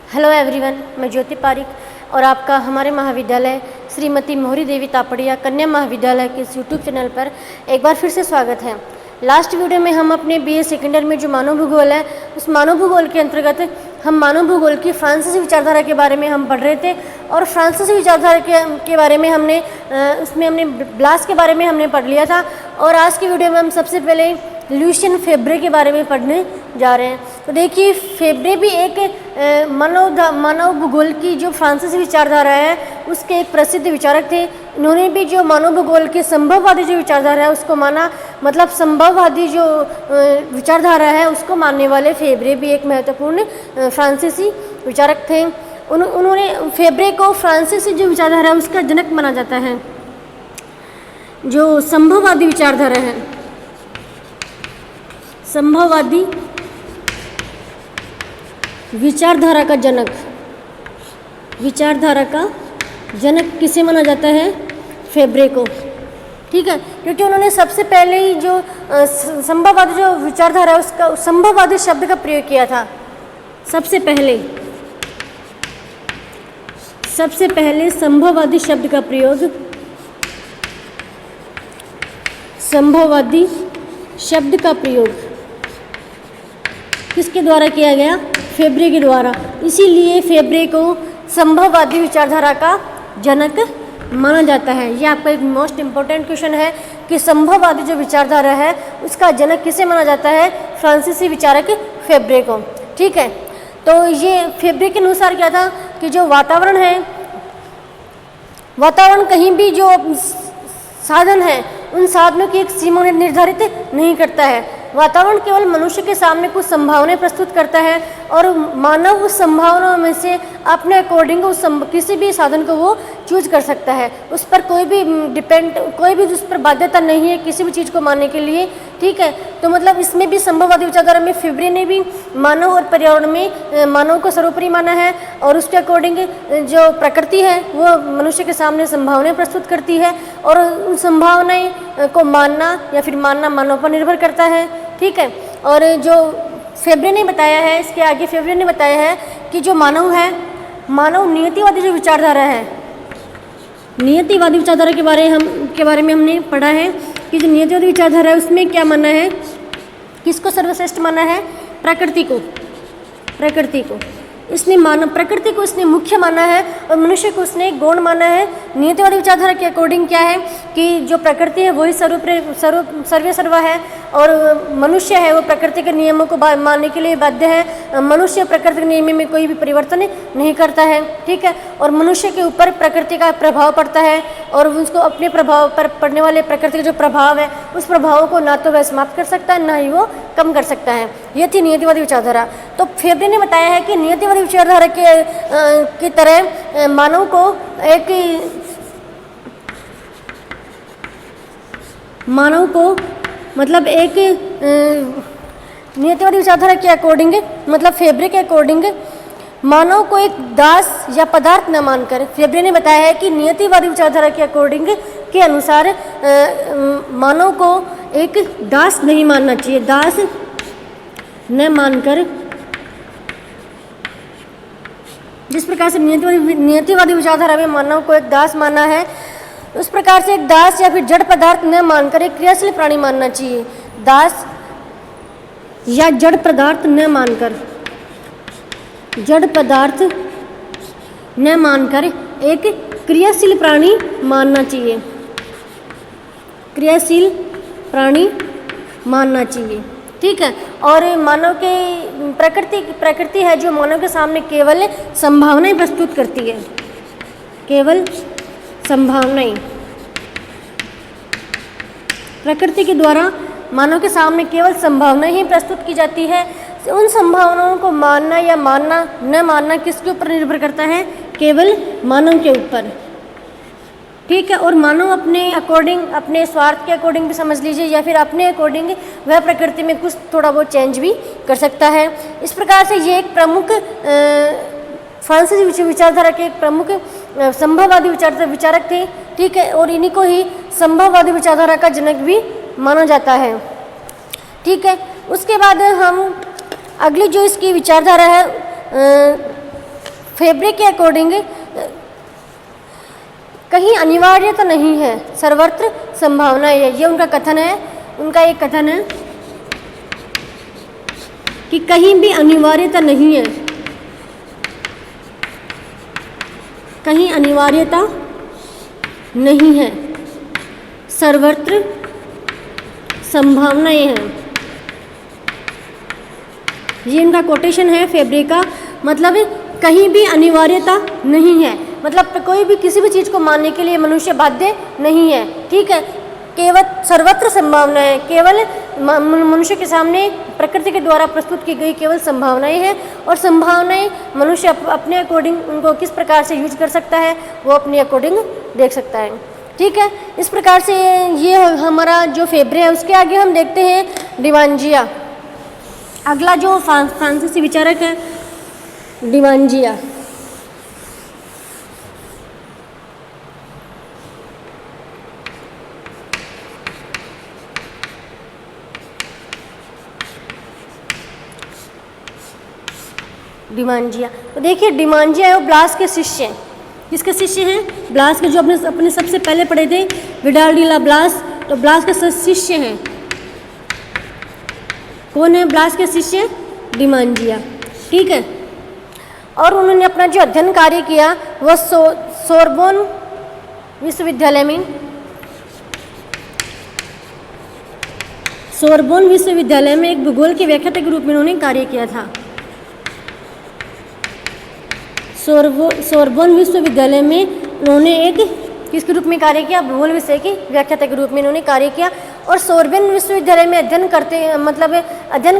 Hello everyone, मैं ज्योति पारिक और आपका हमारे महाविद्यालय श्रीमती मोहरी देवी तापड़िया कन्या महाविद्यालय के इस यूट्यूब चैनल पर एक बार फिर से स्वागत है। लास्ट वीडियो में हम अपने बीए सेकेंड ईयर में जो मानव भूगोल है, उस मानव भूगोल के अंतर्गत हम मानव भूगोल की फ्रांसीसी विचारधारा के बारे में हम पढ़ रहे थे और फ्रांसीसी विचारधारा के बारे में हमने ब्लास के बारे में हमने पढ़ लिया था। और आज की वीडियो में हम सबसे पहले लुशियन फेब्रे के बारे में पढ़ने जा रहे हैं। तो देखिए, फेब्रे भी एक मानव भूगोल की जो फ्रांसीसी विचारधारा है उसके एक प्रसिद्ध विचारक थे। इन्होंने भी जो मानव भूगोल के संभववादी जो विचारधारा है उसको माना, मतलब संभववादी जो विचारधारा है उसको मानने वाले फेब्रे भी एक महत्वपूर्ण फ्रांसीसी विचारक थे। उन्होंने फेब्रे को फ्रांसीसी जो विचारधारा है उसका जनक माना जाता है। जो संभववादी विचारधारा है, संभववादी विचारधारा का जनक, विचारधारा का जनक किसे माना जाता है? फेब्रे को। ठीक है, क्योंकि उन्होंने सबसे पहले ही जो संभववादी जो विचारधारा है उसका संभववादी शब्द का प्रयोग किया था। सबसे पहले संभववादी शब्द का प्रयोग, संभववादी शब्द का प्रयोग किसके द्वारा किया गया? फेब्रे के द्वारा। इसीलिए फेब्रे को संभववादी विचारधारा का जनक माना जाता है। ये आपका एक मोस्ट इम्पोर्टेंट क्वेश्चन है कि संभववादी जो विचारधारा है उसका जनक किसे माना जाता है? फ्रांसीसी विचारक फेब्रे को। ठीक है, तो ये फेब्रे के अनुसार क्या था कि जो वातावरण है, वातावरण कहीं भी जो साधन है उन साधनों की एक सीमा निर्धारित नहीं करता है। वातावरण केवल मनुष्य के सामने कुछ संभावनाएं प्रस्तुत करता है और मानव उस संभावनाओं में से अपने अकॉर्डिंग किसी भी साधन को वो चूज कर सकता है। उस पर कोई भी उस पर बाध्यता नहीं है किसी भी चीज़ को मानने के लिए। ठीक है, तो मतलब इसमें भी संभववादी विचारधारा में फेब्रे ने भी मानव और पर्यावरण में मानव को सर्वोपरि माना है और उसके अकॉर्डिंग जो प्रकृति है वो मनुष्य के सामने संभावनाएं प्रस्तुत करती है और उन संभावनाएं को मानना या फिर मानना मानव पर निर्भर करता है। ठीक है, और जो फेब्रे ने बताया है, इसके आगे फेब्रे ने बताया है कि जो मानव है, मानव नियतिवादी जो विचारधारा है, नियतिवादी विचारधारा के बारे में हमने पढ़ा है कि जो नियतिवादी विचारधारा है उसमें क्या माना है, किसको सर्वश्रेष्ठ माना है? प्रकृति को। प्रकृति को प्रकृति को इसने मुख्य माना है और मनुष्य को उसने गौण माना है। नियतिवादी विचारधारा के अकॉर्डिंग क्या है कि जो प्रकृति है वही सर्वे सर्वा है और मनुष्य है वो प्रकृति के नियमों को मानने के लिए बाध्य है। मनुष्य प्रकृति के नियमों में कोई भी परिवर्तन नहीं करता है। ठीक है, और मनुष्य के ऊपर प्रकृति का प्रभाव पड़ता है और उसको अपने प्रभाव पर पड़ने वाले प्रकृति का जो प्रभाव है उस प्रभाव को ना तो वह समाप्त कर सकता है ना ही वो कम कर सकता है। ये थी नियतिवादी विचारधारा। तो फेब्रे ने बताया है कि नियतिवादी विचारधारा की तरह मानव को मतलब एक नियतिवादी विचारधारा के अकॉर्डिंग, मतलब फेब्रे के अकॉर्डिंग मानव को एक दास या पदार्थ न मानकर, फेब्रे ने बताया है कि नियतिवादी विचारधारा के अकॉर्डिंग के अनुसार मानव को एक दास नहीं मानना चाहिए। दास न मानकर, जिस प्रकार से नियतिवादी विचारधारा में मानव को एक दास माना है उस प्रकार से एक दास या फिर जड़ पदार्थ न मानकर एक क्रियाशील प्राणी मानना चाहिए। दास या जड़ पदार्थ न मानकर, जड़ पदार्थ न मानकर एक क्रियाशील प्राणी मानना चाहिए। क्रियाशील प्राणी मानना चाहिए। ठीक है, और मानव के प्रकृति है जो मानव के सामने केवल संभावनाएं प्रस्तुत करती है। केवल संभावनाएं, प्रकृति के द्वारा मानव के सामने केवल संभावनाएं ही प्रस्तुत की जाती है। उन संभावनाओं को मानना या न मानना किसके ऊपर निर्भर करता है? केवल मानव के ऊपर। ठीक है, और मानव अपने अकॉर्डिंग, अपने स्वार्थ के अकॉर्डिंग भी समझ लीजिए या फिर अपने अकॉर्डिंग वह प्रकृति में कुछ थोड़ा बहुत चेंज भी कर सकता है। इस प्रकार से ये एक प्रमुख फ्रांसीसी विचारधारा के एक प्रमुख संभववादी विचारक थे। ठीक है, और इन्हीं को ही संभववादी विचारधारा का जनक भी माना जाता है। ठीक है, उसके बाद हम अगली जो इसकी विचारधारा है फेब्रे के अकॉर्डिंग कहीं अनिवार्यता नहीं है, सर्वत्र संभावना है। ये उनका कथन है, उनका एक कथन है कि कहीं भी अनिवार्यता नहीं है, कहीं अनिवार्यता नहीं है, सर्वत्र संभावनाएं हैं। ये इनका कोटेशन है फेब्रे का, मतलब कहीं भी अनिवार्यता नहीं है, मतलब कोई भी किसी भी चीज़ को मानने के लिए मनुष्य बाध्य नहीं है, ठीक है। केवल सर्वत्र संभावना है, केवल मनुष्य के सामने प्रकृति के द्वारा प्रस्तुत की गई केवल संभावनाएं हैं, और संभावनाएं मनुष्य अपने अकॉर्डिंग उनको किस प्रकार से यूज कर सकता है वो अपने अकॉर्डिंग देख सकता है, ठीक है। इस प्रकार से ये हमारा जो फेब्रे है। उसके आगे हम देखते हैं डिवांजिया। अगला जो फ्रांसीसी विचारक है डिवांजिया। डिमांजिया, तो देखिए डिमांजिया है वो ब्लास के शिष्य हैं। किसके शिष्य हैं? ब्लास के, जो अपने सबसे पहले पढ़े थे विडाल डी ला ब्लास, तो ब्लास के शिष्य हैं। कौन है ब्लास के शिष्य? डिमांजिया, ठीक है। और उन्होंने अपना जो अध्ययन कार्य किया वह सोरबोन विश्वविद्यालय में, सोरबोन विश्वविद्यालय में एक भूगोल के व्याख्याता के रूप में उन्होंने कार्य किया था। सोरबोन विश्वविद्यालय में उन्होंने एक किसके रूप में कार्य किया? भूगोल विषय की व्याख्याता के रूप में इन्होंने कार्य किया। और सोरबोन विश्वविद्यालय में अध्ययन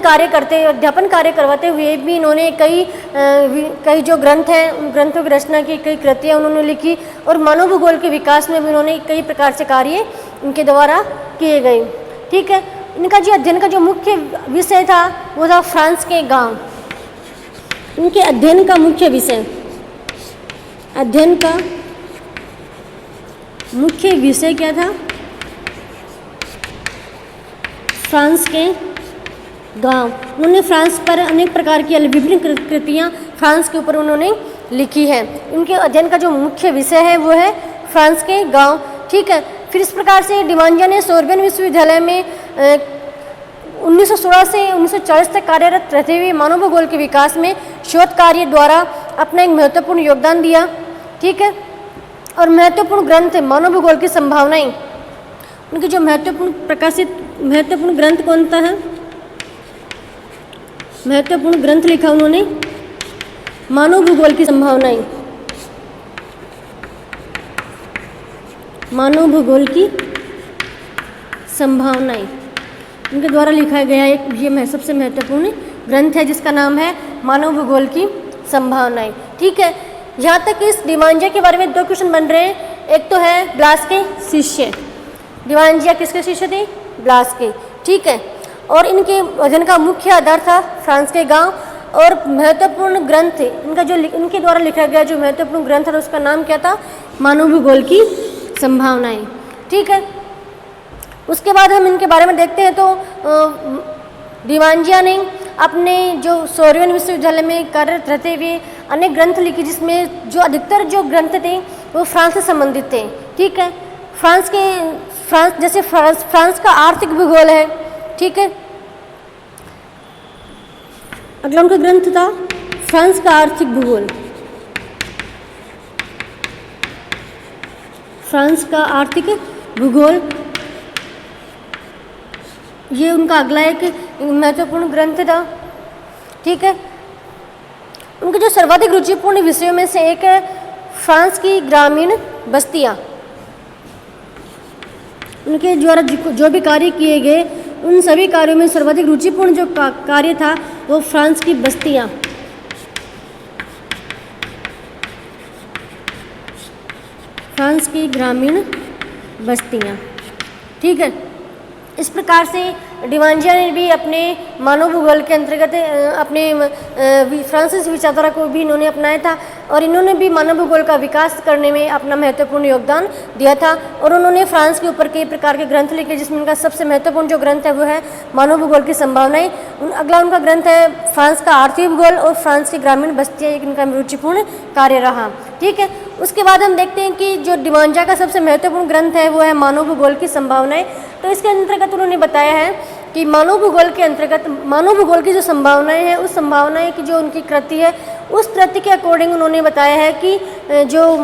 कार्य करते, अध्यापन कार्य करवाते हुए भी इन्होंने कई जो ग्रंथ हैं उन ग्रंथों की रचना की, कई कृतियाँ उन्होंने लिखी, और मानव भूगोल के विकास में भी उन्होंने कई प्रकार से कार्य इनके द्वारा किए गए, ठीक है। इनका जो अध्ययन का जो मुख्य विषय था वो था फ्रांस के गाँव। इनके अध्ययन का मुख्य विषय, अध्ययन का मुख्य विषय क्या था? फ्रांस के गांव। उन्होंने फ्रांस पर अनेक प्रकार की विभिन्न कृतियाँ फ्रांस के ऊपर उन्होंने लिखी है। इनके अध्ययन का जो मुख्य विषय है वो है फ्रांस के गांव, ठीक है। फिर इस प्रकार से डिमांजिया ने सोरबोन विश्वविद्यालय में 1916 से 1940 तक कार्यरत रहते हुए मानव भूगोल के विकास में शोध कार्य द्वारा अपना एक महत्वपूर्ण योगदान दिया, ठीक है। और महत्वपूर्ण ग्रंथ मानव भूगोल की संभावनाएं, उनके जो महत्वपूर्ण ग्रंथ कौन सा है? महत्वपूर्ण ग्रंथ लिखा उन्होंने मानव भूगोल की संभावनाएं, मानव भूगोल की संभावनाएं, उनके द्वारा लिखा गया एक ये सबसे महत्वपूर्ण ग्रंथ है जिसका नाम है मानव भूगोल की संभावनाएं, ठीक है। यहाँ तक इस डिमांजिया के बारे में 2 क्वेश्चन बन रहे हैं। एक तो है ब्लास के शिष्य, डिमांजिया किसके शिष्य थे? ब्लास के, ठीक है। और इनके अध्ययन का मुख्य आधार था फ्रांस के गांव, और महत्वपूर्ण ग्रंथ इनके द्वारा लिखा गया जो महत्वपूर्ण ग्रंथ था उसका नाम क्या था? मानव भूगोल की संभावनाएं, ठीक है। उसके बाद हम इनके बारे में देखते हैं तो डिमांजिया ने अपने जो सोरबोन विश्वविद्यालय में कार्यरत रहते हुए अनेक ग्रंथ लिखे, जिसमें जो अधिकतर जो ग्रंथ थे वो फ्रांस से संबंधित थे, ठीक है। फ्रांस का आर्थिक भूगोल है, ठीक है। अगला उनका ग्रंथ था फ्रांस का आर्थिक भूगोल, फ्रांस का आर्थिक भूगोल, ये उनका अगला एक महत्वपूर्ण ग्रंथ था, ठीक है। उनके जो सर्वाधिक रुचिपूर्ण विषयों में से एक है फ्रांस की ग्रामीण बस्तियाँ। उनके द्वारा जो भी कार्य किए गए उन सभी कार्यों में सर्वाधिक रुचिपूर्ण जो कार्य था वो फ्रांस की बस्तियाँ, फ्रांस की ग्रामीण बस्तियाँ, ठीक है। इस प्रकार से डिमांजिया ने भी अपने मानव भूगोल के अंतर्गत अपने फ्रांसीसी विचारधारा को भी इन्होंने अपनाया था। और इन्होंने भी मानव भूगोल का विकास करने में अपना महत्वपूर्ण योगदान दिया था। और उन्होंने फ्रांस के ऊपर कई प्रकार के ग्रंथ लिखे, जिसमें उनका सबसे महत्वपूर्ण जो ग्रंथ है वो है मानव भूगोल की संभावनाएं। अगला उनका ग्रंथ है फ्रांस का आर्थिक भूगोल और फ्रांस की ग्रामीण बस्तियाँ, एक इनका रुचिपूर्ण कार्य रहा। ठीक है, उसके बाद हम देखते हैं कि जो डिमांजा का सबसे महत्वपूर्ण ग्रंथ है वो है मानव भूगोल की संभावनाएं। तो इसके अंतर्गत उन्होंने बताया है कि मानव भूगोल के अंतर्गत मानव भूगोल की जो संभावनाएं हैं, उस संभावनाएं की जो उनकी कृति है, उस कृति के अकॉर्डिंग उन्होंने बताया है कि जो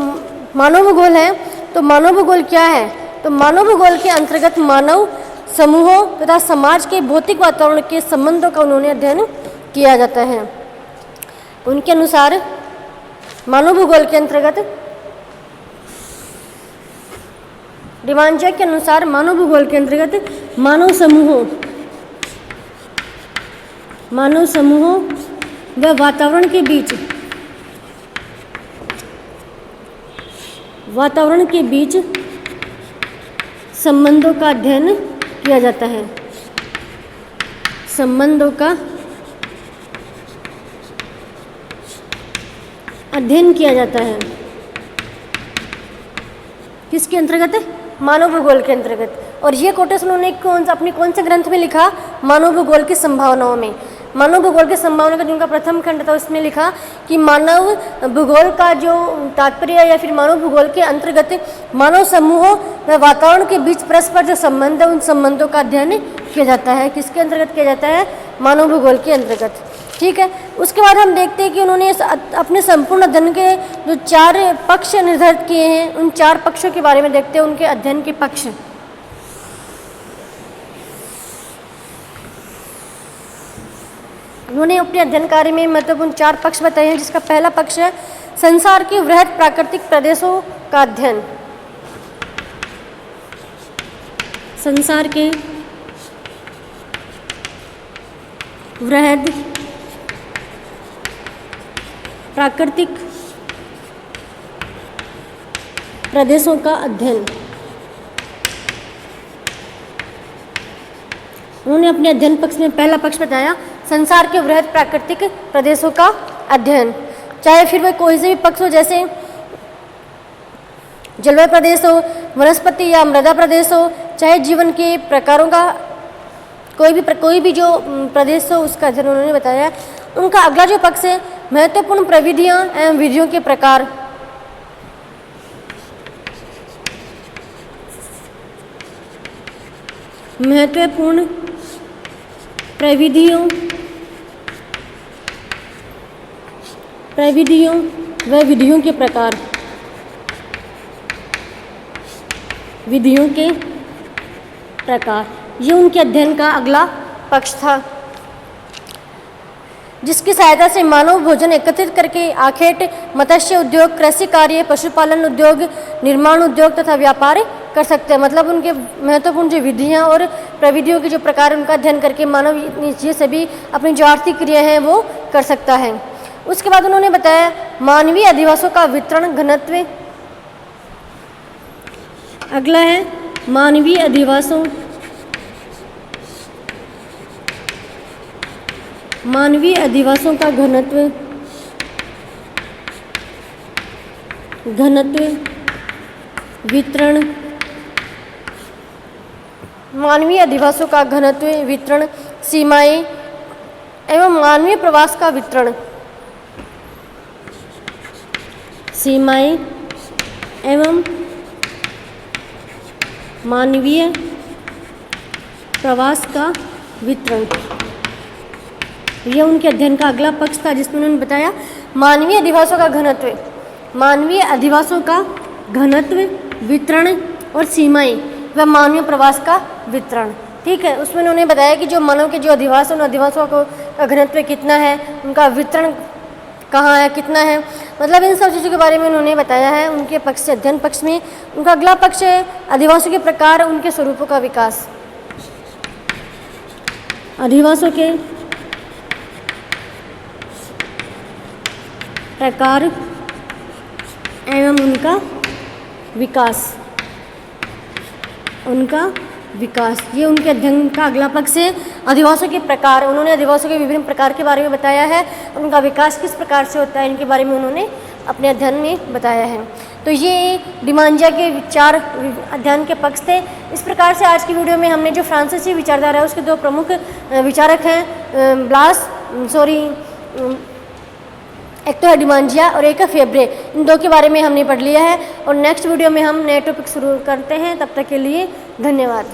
मानव भूगोल है, तो मानव भूगोल क्या है, तो मानव भूगोल के अंतर्गत मानव समूहों तथा समाज के भौतिक वातावरण के संबंधों का उन्होंने अध्ययन किया जाता है। उनके अनुसार मानव भूगोल के अंतर्गत, डिमांजा के अनुसार मानव भूगोल के अंतर्गत मानव समूहों व वातावरण के बीच संबंधों का अध्ययन किया जाता है। संबंधों का अध्ययन किया जाता है किसके अंतर्गत, मानव भूगोल के अंतर्गत। और ये कोटेशन उन्होंने कौन से ग्रंथ में लिखा, मानव भूगोल की संभावनाओं में। मानव भूगोल की संभावना का जिनका प्रथम खंड था उसमें लिखा कि मानव भूगोल का जो तात्पर्य या फिर मानव भूगोल के अंतर्गत मानव समूहों व वातावरण के बीच परस्पर जो संबंध है, उन संबंधों का अध्ययन किया जाता है। किसके अंतर्गत किया जाता है, मानव भूगोल के अंतर्गत। ठीक है, उसके बाद हम देखते हैं कि उन्होंने अपने संपूर्ण अध्ययन के जो 4 पक्ष निर्धारित किए हैं, उन 4 पक्षों के बारे में देखते हैं, उनके अध्ययन के पक्ष। उन्होंने अपने अध्ययन कार्य में महत्वपूर्ण 4 पक्ष बताए हैं, जिसका पहला पक्ष है संसार के वृहद प्राकृतिक प्रदेशों का अध्ययन। संसार के वृहद प्राकृतिक प्रदेशों का अध्ययन। उन्होंने अपने अध्ययन पक्ष में पहला पक्ष बताया संसार के वृहद प्राकृतिक प्रदेशों का अध्ययन। चाहे फिर वह कोई से भी पक्ष हो, जैसे जलवायु प्रदेश हो, वनस्पति या मृदा प्रदेश हो, चाहे जीवन के प्रकारों का कोई भी जो प्रदेश हो, उसका अध्ययन उन्होंने बताया। उनका अगला जो पक्ष है महत्वपूर्ण प्रविधियां एवं विधियों के प्रकार। महत्वपूर्ण प्रविधियों व विधियों के प्रकार। विधियों के प्रकार, ये उनके अध्ययन का अगला पक्ष था, जिसकी सहायता से मानव भोजन एकत्रित करके आखेट, मत्स्य उद्योग, कृषि कार्य, पशुपालन उद्योग, निर्माण उद्योग तथा व्यापार कर सकते हैं। मतलब उनके महत्वपूर्ण जो विधियाँ और प्रविधियों के जो प्रकार, उनका अध्ययन करके मानव ये सभी अपनी जो आर्थिक क्रिया हैं वो कर सकता है। उसके बाद उन्होंने बताया मानवीय अधिवासों का वितरण घनत्व। अगला है मानवीय अधिवासों का घनत्व वितरण। मानवीय अधिवासों का घनत्व वितरण, सीमाएं एवं मानवीय प्रवास का वितरण। सीमाएं एवं मानवीय प्रवास का वितरण, यह उनके अध्ययन का अगला पक्ष था, जिसमें उन्होंने बताया मानवीय अधिवासों का घनत्व, वितरण और सीमाएं व मानवीय प्रवास का वितरण। ठीक है, उसमें उन्होंने बताया कि जो मानव के जो अधिवास है, उन अधिवासों का घनत्व कितना है, उनका वितरण कहाँ है, कितना है, मतलब इन सब चीज़ों के बारे में उन्होंने बताया है उनके पक्ष से, अध्ययन पक्ष में। उनका अगला पक्ष है अधिवासों के प्रकार, उनके स्वरूपों का विकास। अधिवासों के प्रकार एवं उनका विकास, ये उनके अध्ययन का अगला पक्ष है। अधिवासों के प्रकार, उन्होंने अधिवासों के विभिन्न प्रकार के बारे में बताया है, उनका विकास किस प्रकार से होता है, इनके बारे में उन्होंने अपने अध्ययन में बताया है। तो ये डिमांजिया के विचार अध्ययन के पक्ष थे। इस प्रकार से आज की वीडियो में हमने जो फ्रांसीसी विचारधारा है उसके दो प्रमुख विचारक हैं, एक तो है डिमांजिया और एक है फेब्रे, इन दो के बारे में हमने पढ़ लिया है। और नेक्स्ट वीडियो में हम नए टॉपिक शुरू करते हैं। तब तक के लिए धन्यवाद।